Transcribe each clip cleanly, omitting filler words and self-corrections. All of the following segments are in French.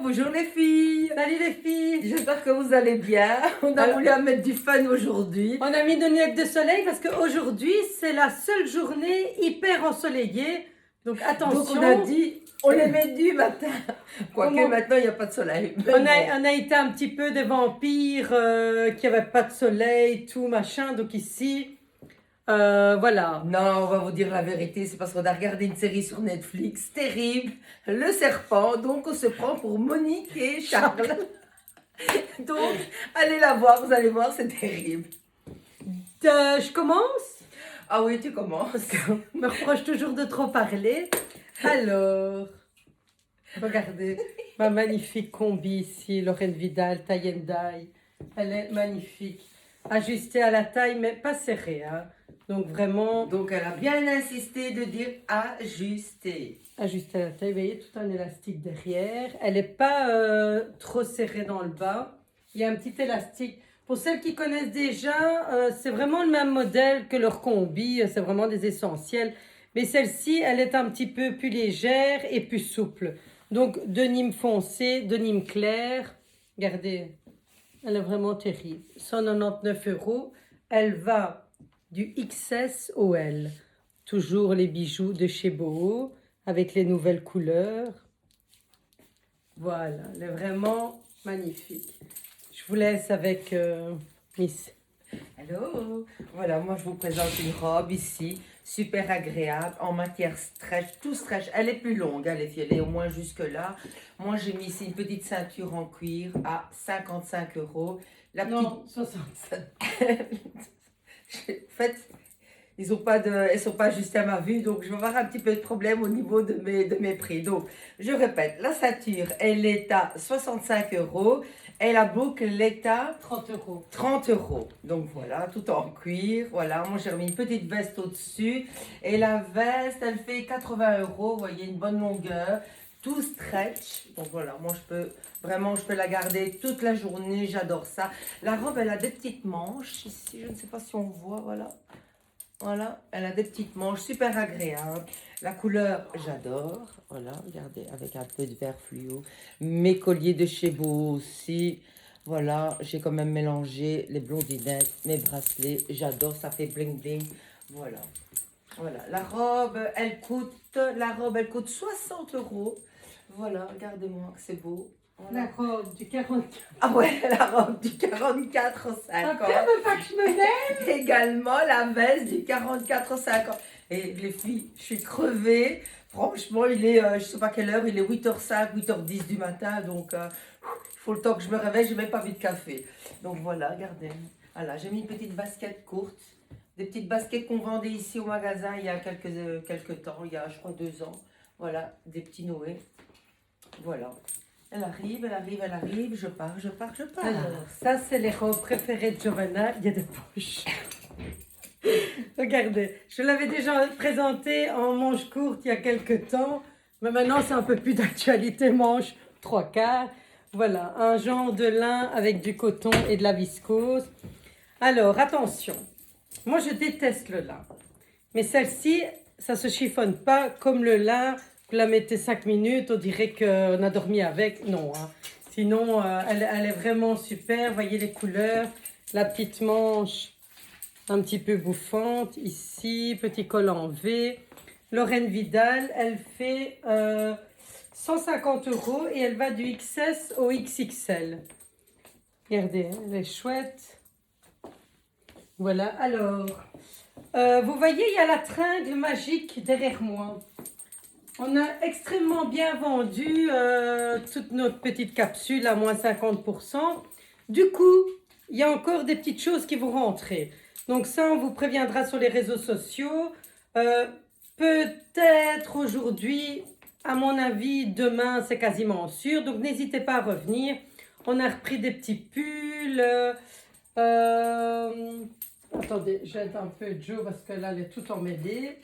bonjour les filles. Salut les filles. J'espère que vous allez bien. On a voulu mettre du fun aujourd'hui. On a mis nos lunettes de soleil parce qu'aujourd'hui c'est la seule journée hyper ensoleillée. Donc attention. Donc on a dit, on les met du matin. Quoique maintenant il n'y a pas de soleil. On a été un petit peu des vampires qui n'avaient pas de soleil, tout machin. Donc ici, voilà. Non, on va vous dire la vérité, c'est parce qu'on a regardé une série sur Netflix, terrible, Le Serpent, donc on se prend pour Monique et Charles. Donc, allez la voir, vous allez voir, c'est terrible. Je commence Ah oui, tu commences. parce qu'on me reproche toujours de trop parler. Alors, regardez ma magnifique combi ici, Lorraine Vidal, tie and dye. Elle est magnifique. Ajustée à la taille, mais pas serrée, hein. Donc vraiment, Donc elle a bien insisté de dire ajuster. ajustée à la taille. Vous voyez, tout un élastique derrière. Elle n'est pas trop serrée dans le bas. Il y a un petit élastique. Pour celles qui connaissent déjà, c'est vraiment le même modèle que leur combi. C'est vraiment des essentiels. Mais celle-ci, elle est un petit peu plus légère et plus souple. Donc, denim foncé, denim clair. Regardez, elle est vraiment terrible. 199 €. Elle va du XS au L. Toujours les bijoux de chez Boho avec les nouvelles couleurs. Voilà, elle est vraiment magnifique. Je vous laisse avec Miss. Hello. Voilà, moi je vous présente une robe ici, super agréable, en matière stretch, tout stretch. Elle est plus longue, hein, les filles, elle est au moins jusque là. Moi j'ai mis ici une petite ceinture en cuir à 55 €. La Non, 65. En fait, elles sont pas ajustées à ma vue, donc je vais avoir un petit peu de problème au niveau de mes prix. Donc, je répète, la ceinture, elle est à 65 € et la boucle, elle est à 30 €. 30 €. Donc voilà, tout en cuir. Voilà, moi j'ai remis une petite veste au-dessus. Et la veste, elle fait 80 €. Vous voyez, une bonne longueur. Tout stretch. Donc voilà, moi je peux la garder toute la journée. J'adore ça. La robe, elle a des petites manches ici. Je ne sais pas si on voit, voilà. Voilà, elle a des petites manches super agréables. La couleur, j'adore. Voilà, regardez, avec un peu de vert fluo. Mes colliers de chez Beau aussi. Voilà, j'ai quand même mélangé les blondinettes, mes bracelets. J'adore, ça fait bling bling. Voilà. Voilà, la robe, elle coûte 60 €. Voilà, regardez-moi, c'est beau. Voilà. La robe du 44. Ah ouais, la robe du 44 au 50. Après, veut pas que je me lève. Également la veste du 44 au 50. Et les filles, je suis crevée. Franchement, il est, je sais pas quelle heure, il est 8h05, 8h10 du matin. Donc, il faut le temps que je me réveille, j'ai même pas vu de café. Donc voilà, regardez. Voilà, j'ai mis une petite basket courte. Des petites baskets qu'on vendait ici au magasin il y a quelques temps, il y a je crois 2 ans. Voilà, des petits Noé. Voilà. Elle arrive, elle arrive, elle arrive, je pars. Alors, ça, c'est les robes préférées de Giovanna. Il y a des poches. Regardez, je l'avais déjà présenté en manche courte il y a quelques temps. Mais maintenant, c'est un peu plus d'actualité, manche 3/4. Voilà, un genre de lin avec du coton et de la viscose. Alors, attention. Moi, je déteste le lin. Mais celle-ci, ça ne se chiffonne pas comme le lin. Vous la mettez 5 minutes, on dirait qu'on a dormi avec. Non, hein. Sinon, elle est vraiment super. Voyez les couleurs. La petite manche un petit peu bouffante. Ici, petit col en V. Lorraine Vidal, elle fait 150 € et elle va du XS au XXL. Regardez, elle est chouette. Voilà, alors, vous voyez, il y a la tringle magique derrière moi. On a extrêmement bien vendu toute notre petite capsule à moins 50%. Du coup, il y a encore des petites choses qui vont rentrer. Donc ça, on vous préviendra sur les réseaux sociaux. Peut-être aujourd'hui, à mon avis, demain, c'est quasiment sûr. Donc n'hésitez pas à revenir. On a repris des petits pulls. Attendez, j'aide un peu Joe parce que là, elle est tout emmêlée.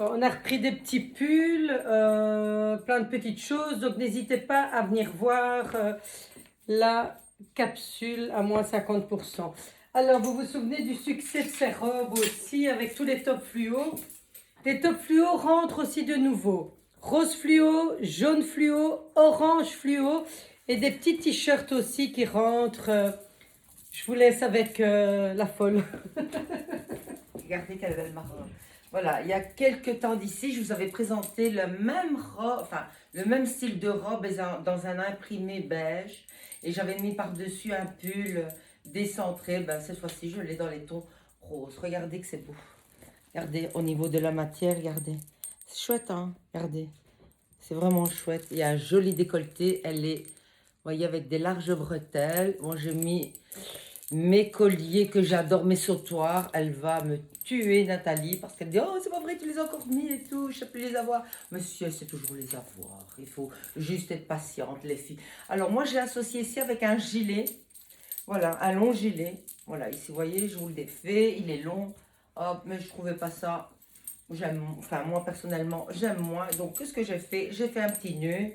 On a repris des petits pulls, plein de petites choses. Donc, n'hésitez pas à venir voir la capsule à moins 50%. Alors, vous vous souvenez du succès de ces robes aussi avec tous les tops fluo. Les tops fluo rentrent aussi de nouveau. rose fluo, jaune fluo, orange fluo et des petits t-shirts aussi qui rentrent. Je vous laisse avec la folle. Regardez quelle belle marron. Voilà, il y a quelques temps d'ici, je vous avais présenté le même robe, enfin, le même style de robe dans un imprimé beige. Et j'avais mis par-dessus un pull décentré. Ben, cette fois-ci, je l'ai dans les tons roses. Regardez que c'est beau. Regardez, au niveau de la matière, regardez. C'est chouette, hein? Regardez. C'est vraiment chouette. Il y a un joli décolleté. Elle est, vous voyez, avec des larges bretelles. Moi, j'ai mis mes colliers que j'adore, mes sautoirs. Elle va me tuer, Nathalie, parce qu'elle dit, oh, c'est pas vrai, tu les as encore mis et tout, je sais plus les avoir. Mais si, elle sait toujours les avoir. Il faut juste être patiente, les filles. Alors, moi, j'ai associé ici avec un gilet. Voilà, un long gilet. Voilà, ici, vous voyez, je vous le défais. Il est long. Hop, mais je trouvais pas ça. J'aime, enfin, moi, personnellement, j'aime moins. Donc, qu'est-ce que j'ai fait? J'ai fait un petit nœud.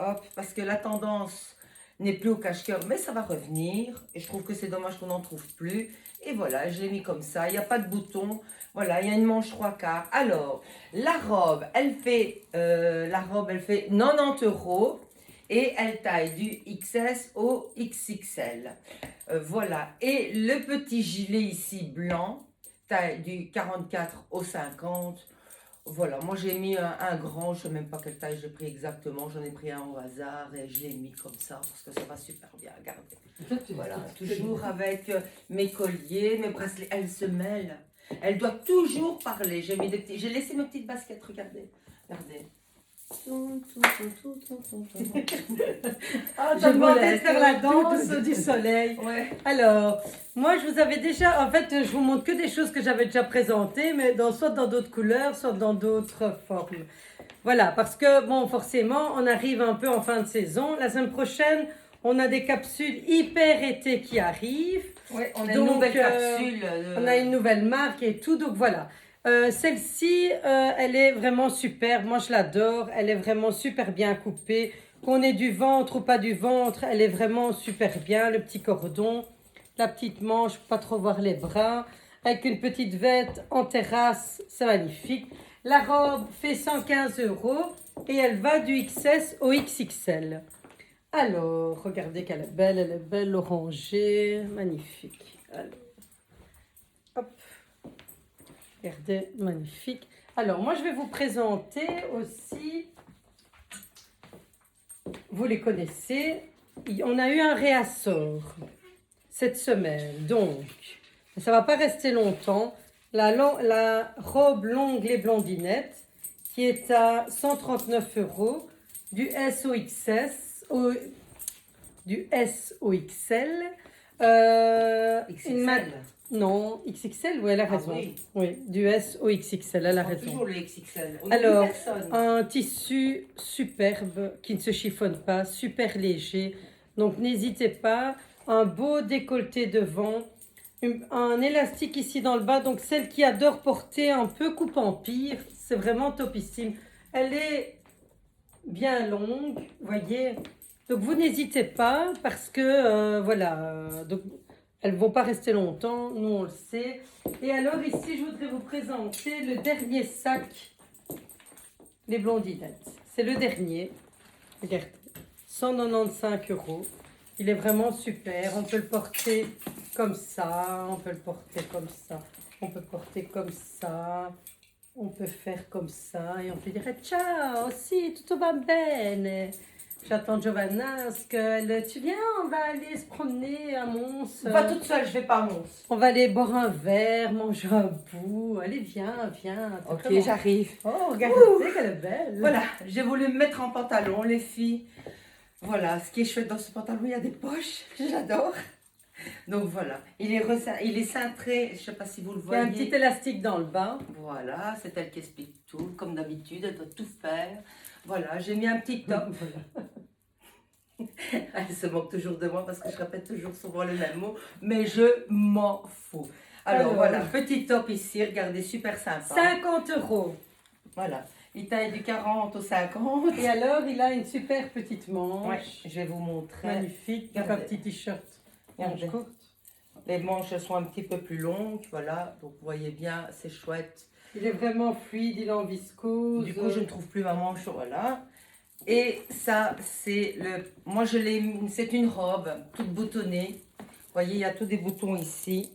Hop, parce que la tendance n'est plus au cache-cœur, mais ça va revenir. Et je trouve que c'est dommage qu'on n'en trouve plus. Et voilà, je l'ai mis comme ça. Il n'y a pas de bouton. Voilà, il y a une manche 3/4. Alors, la robe, elle fait 90 € et elle taille du XS au XXL. Voilà, et le petit gilet ici blanc, taille du 44 au 50. Voilà, moi j'ai mis un grand, je ne sais même pas quelle taille j'ai pris exactement, j'en ai pris un au hasard et je l'ai mis comme ça parce que ça va super bien, regardez. Voilà, toujours avec mes colliers, mes bracelets, elle se mêle. Elle doit toujours parler. J'ai laissé mes petites baskets, regardez. Regardez. Ah, t'as demandé de faire la danse du soleil. Ouais. Alors, moi, je vous avais déjà, en fait, je vous montre que des choses que j'avais déjà présentées, mais soit dans d'autres couleurs, soit dans d'autres formes. Voilà, parce que, bon, forcément, on arrive un peu en fin de saison. La semaine prochaine, on a des capsules hyper été qui arrivent. Ouais, on a Donc, une nouvelle capsule. On a une nouvelle marque et tout, donc voilà. Celle-ci, elle est vraiment super. Moi, je l'adore. Elle est vraiment super bien coupée. Qu'on ait du ventre ou pas du ventre, elle est vraiment super bien. Le petit cordon, la petite manche, pas trop voir les bras. Avec une petite veste en terrasse, c'est magnifique. La robe fait 115 € et elle va du XS au XXL. Alors, regardez qu'elle est belle, orangée, magnifique. Alors, hop. Regardez, magnifique. Alors, moi, je vais vous présenter aussi, vous les connaissez, on a eu un réassort cette semaine, donc, ça ne va pas rester longtemps. La robe longue les blondinettes, qui est à 139 € du S au XS, du S au XL. XXL. Non, XXL, oui, elle a raison. Oui. Oui, du S au XXL, elle a raison. Toujours le XXL. On Alors, personne. un tissu superbe qui ne se chiffonne pas, super léger. Donc, n'hésitez pas. Un beau décolleté devant. Un élastique ici dans le bas. Donc, celle qui adore porter un peu coupe en pire, c'est vraiment topissime. Elle est bien longue, voyez. Donc, vous n'hésitez pas parce que, voilà, donc, elles ne vont pas rester longtemps, nous on le sait. Et alors ici, je voudrais vous présenter le dernier sac des blondinettes. C'est le dernier. Regardez, 195 €. Il est vraiment super. On peut le porter comme ça, on peut le porter comme ça, on peut porter comme ça. On peut faire comme ça et on peut dire ciao, si, tutto va bene. J'attends Giovanna, tu viens, on va aller se promener à Mons. Pas toute seule, je vais pas à Mons. On va aller boire un verre, manger un bout. Allez, viens. Ok, Comment j'arrive. Oh, regardez qu'elle est belle. Voilà, j'ai voulu me mettre en pantalon, les filles. Voilà, ce qui est chouette dans ce pantalon, il y a des poches. J'adore. Donc voilà, il est cintré, je ne sais pas si vous le Il y a voyez. un petit élastique dans le bas. Voilà, c'est elle qui explique tout, comme d'habitude, elle doit tout faire. Voilà, j'ai mis un petit top. Elle se moque toujours de moi parce que je répète toujours souvent le même mot, mais je m'en fous. Alors voilà, petit top ici, regardez, super sympa. 50 €. Voilà, il taille du 40 au 50. Et alors, il a une super petite manche. Ouais, je vais vous montrer. Magnifique, avec un petit t-shirt. Regardez. Manche courte. Les manches sont un petit peu plus longues, voilà, donc vous voyez bien, c'est chouette. Il est vraiment fluide, il est en viscose. Du coup, je ne trouve plus ma manche, voilà. Et ça, c'est le... Moi, je l'ai... C'est une robe toute boutonnée. Vous voyez, il y a tous des boutons ici.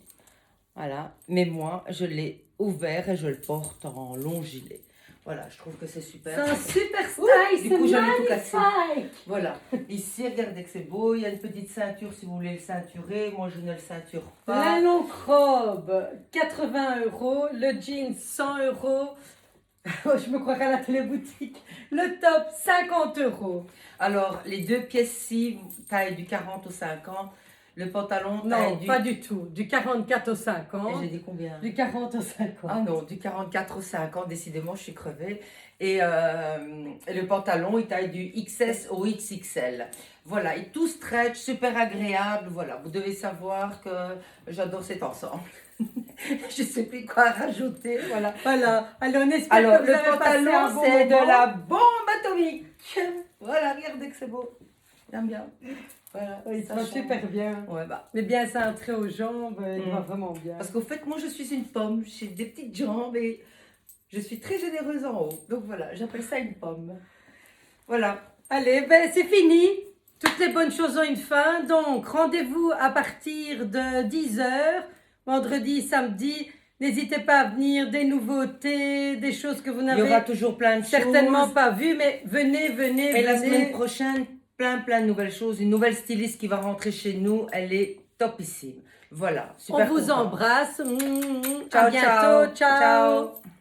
Voilà. Mais moi, je l'ai ouvert et je le porte en long gilet. Voilà, je trouve que c'est super. C'est un super style, Du c'est coup, j'en ai tout cassé. magnifique. Voilà. Ici, regardez que c'est beau. Il y a une petite ceinture si vous voulez le ceinturer. Moi, je ne le ceinture pas. La longue robe, 80 €. Le jean, 100 €. Je me croirais à la téléboutique. Le top, 50 €. Alors, les deux pièces-ci, taille du 40 au 50. Le pantalon, taille Non, du... pas du tout. Du 44 au Et 50. j'ai dit combien? Du 40 au 50. Ah non, du 44 au 50, décidément, je suis crevée. Et le pantalon, il taille du XS au XXL. Voilà, et tout stretch, super agréable. Voilà, vous devez savoir que j'adore cet ensemble. Je ne sais plus quoi rajouter. Voilà. Voilà. Alors, on espère Alors, que vous le avez passé un pantalon, bon c'est de moment. la bombe atomique. Voilà, regardez que c'est beau. J'aime bien. Voilà, Oui, ça ça va change. super bien. Ouais, bah. Mais bien cintré aux jambes, il va vraiment bien. Parce qu'au fait, moi, je suis une pomme. J'ai des petites jambes et je suis très généreuse en haut. Donc voilà, j'appelle ça une pomme. Voilà. Allez, ben c'est fini. Toutes les bonnes choses ont une fin. Donc, rendez-vous à partir de 10 h, vendredi, samedi. N'hésitez pas à venir, des nouveautés, des choses que vous Il y aura n'avez toujours plein de certainement choses. pas vues, mais venez, venez, Et la venez. semaine prochaine, plein de nouvelles choses. Une nouvelle styliste qui va rentrer chez nous. Elle est topissime. Voilà. On Super vous contente. embrasse. À Ciao, bientôt. ciao. Ciao.